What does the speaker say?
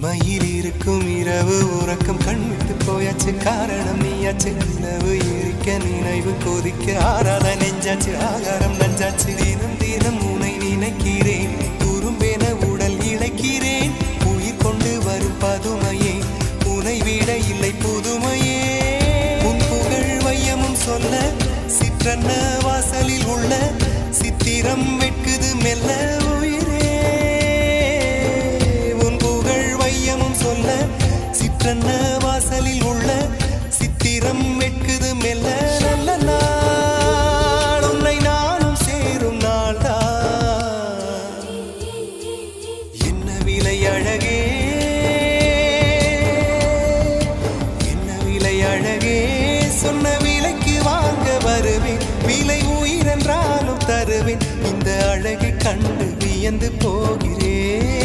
மயில் இருக்கும் இரவு உறக்கம் கண்விட்டு போயாச்சு காரணம் நீயாச்சு நிலவு எரிக்க நினைவு கொதிக்க ஆறாத நெஞ்சாச்சு ஆகாரம் நஞ்சாச்சு தினம் தினம் உனை நினைக்கிறேன் குறும்பென உடல் இழைக்கிறேன் உயிர் கொண்டு வரும் பதுமையே உனை விட இல்லை புதுமையே உன் புகழ் வையமும் சொல்ல சிற்றன்ன வாசலில் உள்ள சித்திரம் வெட்குது மெல்ல சிற்றன்ன வாசலில் உள்ள சித்திரம் வெட்குது மெல்ல நல்ல நாள் உன்னை நானும் சேரும் நாள்தான் என்ன விலை அழகே என்ன விலை அழகே சொன்ன விலைக்கு வாங்க வருவேன் விலை உயிரென்றாலும் தருவேன் இந்த அழகை கண்டு வியந்து போகிறேன்